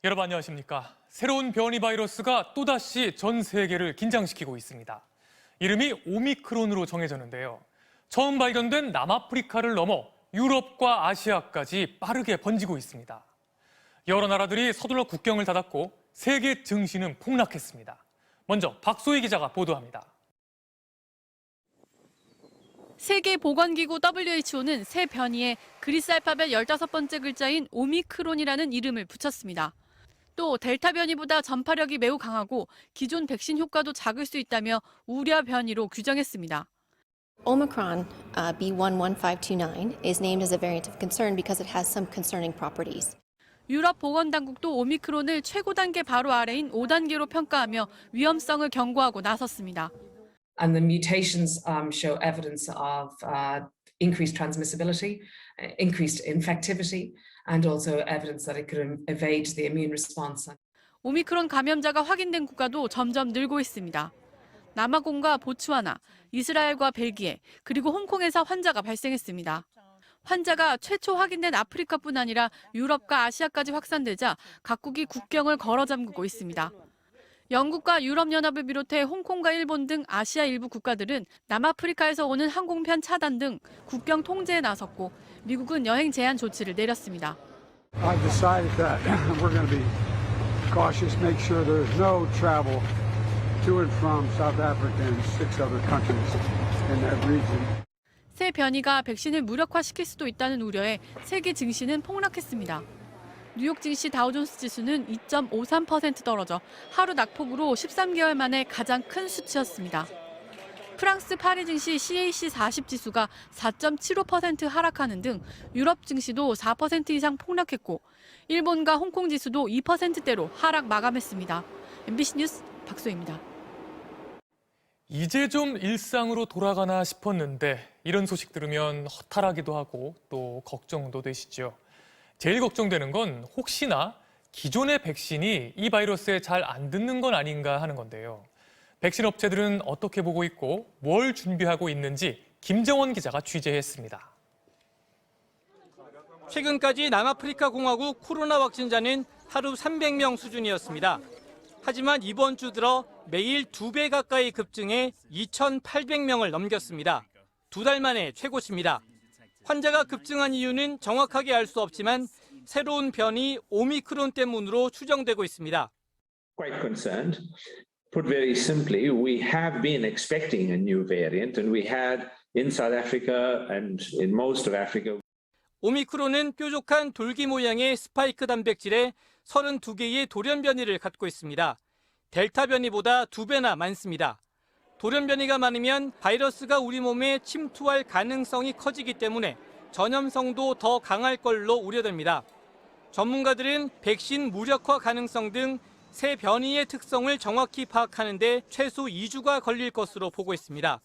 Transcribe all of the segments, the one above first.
여러분 안녕하십니까? 새로운 변이 바이러스가 또다시 전 세계를 긴장시키고 있습니다. 이름이 오미크론으로 정해졌는데요. 처음 발견된 남아프리카를 넘어 유럽과 아시아까지 빠르게 번지고 있습니다. 여러 나라들이 서둘러 국경을 닫았고 세계 증시는 폭락했습니다. 먼저 박소희 기자가 보도합니다. 세계보건기구 WHO는 새 변이에 그리스 알파벳 15번째 글자인 오미크론이라는 이름을 붙였습니다. 또 델타 변이보다 전파력이 매우 강하고 기존 백신 효과도 작을 수 있다며 우려 변이로 규정했습니다. Omicron B.1.1.529 is named as a variant of concern because it has some concerning properties. 유럽 보건당국도 오미크론을 최고 단계 바로 아래인 5단계로 평가하며 위험성을 경고하고 나섰습니다. And the mutations show evidence of increased transmissibility, increased infectivity, and also evidence that it could evade the immune response. 오미크론 감염자가 확인된 국가도 점점 늘고 있습니다. 남아공과 보츠와나, 이스라엘과 벨기에, 그리고 홍콩에서 환자가 발생했습니다. 환자가 최초 확인된 아프리카뿐 아니라 유럽과 아시아까지 확산되자 각국이 국경을 걸어 잠그고 있습니다. 영국과 유럽연합을 비롯해 홍콩과 일본 등 아시아 일부 국가들은 남아프리카에서 오는 항공편 차단 등 국경 통제에 나섰고 미국은 여행 제한 조치를 내렸습니다. I've decided that we're going to be cautious, make sure there's no travel to and from South Africa and 6 other countries in that region. 새 변이가 백신을 무력화시킬 수도 있다는 우려에 세계 증시는 폭락했습니다. 뉴욕 증시 다우존스 지수는 2.53% 떨어져 하루 낙폭으로 13개월 만에 가장 큰 수치였습니다. 프랑스 파리 증시 CAC 40 지수가 4.75% 하락하는 등 유럽 증시도 4% 이상 폭락했고 일본과 홍콩 지수도 2%대로 하락 마감했습니다. MBC 뉴스 박소희입니다. 이제 좀 일상으로 돌아가나 싶었는데 이런 소식 들으면 허탈하기도 하고 또 걱정도 되시죠. 제일 걱정되는 건 혹시나 기존의 백신이 이 바이러스에 잘 안 듣는 건 아닌가 하는 건데요. 백신 업체들은 어떻게 보고 있고 뭘 준비하고 있는지 김정원 기자가 취재했습니다. 최근까지 남아프리카 공화국 코로나 확진자는 하루 300명 수준이었습니다. 하지만 이번 주 들어 매일 2배 가까이 급증해 2,800명을 넘겼습니다. 2달 만에 최고치입니다. 환자가 급증한 이유는 정확하게 알 수 없지만 새로운 변이 오미크론 때문으로 추정되고 있습니다. Quite concerned. Put very simply, we have been expecting a new variant, and we had in South Africa and in most of Africa. 오미크론은 뾰족한 돌기 모양의 스파이크 단백질에 32개의 돌연 변이를 갖고 있습니다. 델타 변이보다 2배나 많습니다. 돌연 변이가 많으면 바이러스가 우리 몸에 침투할 가능성이 커지기 때문에 전염성도 더 강할 걸로 우려됩니다. 전문가들은 백신 무력화 가능성 등 새 변이의 특성을 정확히 파악하는 데 최소 2주가 걸릴 것으로 보고 있습니다.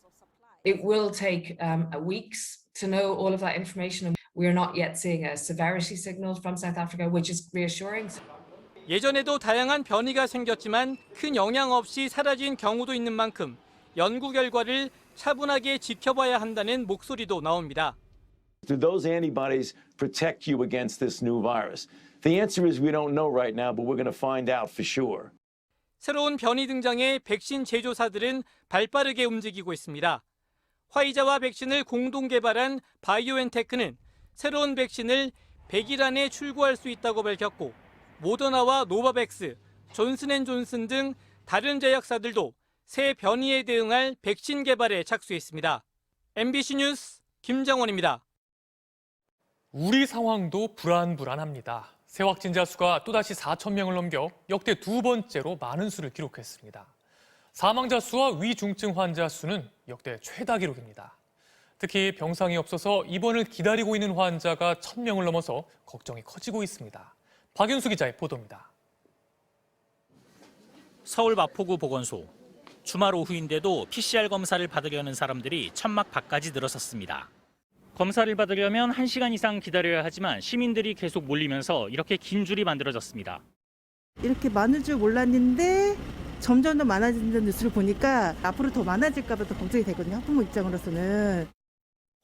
It will take weeks to know all of that information. We are not yet seeing a severity signal from South Africa, which is reassuring. 예전에도 다양한 변이가 생겼지만 큰 영향 없이 사라진 경우도 있는 만큼 연구 결과를 차분하게 지켜봐야 한다는 목소리도 나옵니다. Do those antibodies protect you against this new virus? The answer is we don't know right now, but we're going to find out for sure. 새로운 변이 등장에 백신 제조사들은 발빠르게 움직이고 있습니다. 화이자와 백신을 공동 개발한 바이오엔테크는 새로운 백신을 100일 안에 출고할 수 있다고 밝혔고 모더나와 노바백스, 존슨앤존슨 등 다른 제약사들도 새 변이에 대응할 백신 개발에 착수했습니다. MBC 뉴스 김정원입니다. 우리 상황도 불안합니다. 새 확진자 수가 또다시 4,000명을 넘겨 역대 2번째로 많은 수를 기록했습니다. 사망자 수와 위중증 환자 수는 역대 최다 기록입니다. 특히 병상이 없어서 입원을 기다리고 있는 환자가 1,000명을 넘어서 걱정이 커지고 있습니다. 박윤수 기자의 보도입니다. 서울 마포구 보건소. 주말 오후인데도 PCR 검사를 받으려는 사람들이 천막 밖까지 늘어섰습니다. 검사를 받으려면 1시간 이상 기다려야 하지만 시민들이 계속 몰리면서 이렇게 긴 줄이 만들어졌습니다. 이렇게 많을 줄 몰랐는데 점점 더 많아진다는 뉴스를 보니까 앞으로 더 많아질까 봐 더 걱정이 되거든요. 학부모 입장으로서는.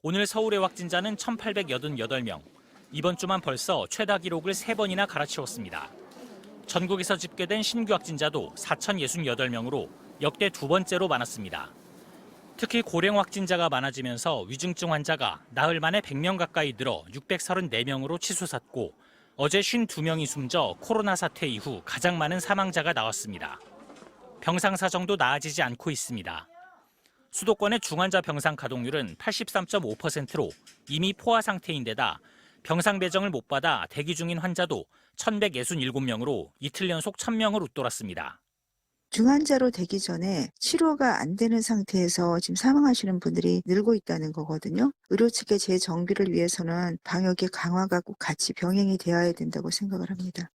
오늘 서울의 확진자는 1,888명. 이번 주만 벌써 최다 기록을 3번이나 갈아치웠습니다. 전국에서 집계된 신규 확진자도 4,068명으로 역대 두 번째로 많았습니다. 특히 고령 확진자가 많아지면서 위중증 환자가 나흘 만에 100명 가까이 늘어 634명으로 치솟았고 어제 52명이 숨져 코로나 사태 이후 가장 많은 사망자가 나왔습니다. 병상 사정도 나아지지 않고 있습니다. 수도권의 중환자 병상 가동률은 83.5%로 이미 포화 상태인데다 병상 배정을 못 받아 대기 중인 환자도 1,167명으로 이틀 연속 1,000명을 웃돌았습니다. 중환자로 되기 전에 치료가 안 되는 상태에서 지금 사망하시는 분들이 늘고 있다는 거거든요. 의료 측의 재정비를 위해서는 방역의 강화가 꼭 같이 병행이 되어야 된다고 생각을 합니다.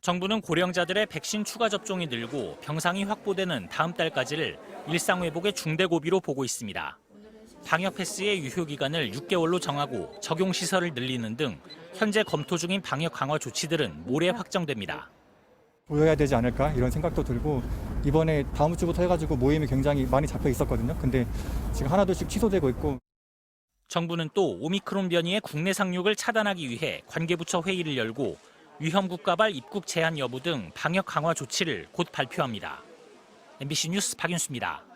정부는 고령자들의 백신 추가 접종이 늘고 병상이 확보되는 다음 달까지를 일상 회복의 중대 고비로 보고 있습니다. 방역 패스의 유효 기간을 6개월로 정하고 적용 시설을 늘리는 등 현재 검토 중인 방역 강화 조치들은 모레 확정됩니다. 보여야 되지 않을까 이런 생각도 들고 이번에 다음 주부터 해가지고 모임이 굉장히 많이 잡혀 있었거든요. 근데 지금 하나둘씩 취소되고 있고. 정부는 또 오미크론 변이의 국내 상륙을 차단하기 위해 관계부처 회의를 열고 위험 국가발 입국 제한 여부 등 방역 강화 조치를 곧 발표합니다. MBC 뉴스 박윤수입니다.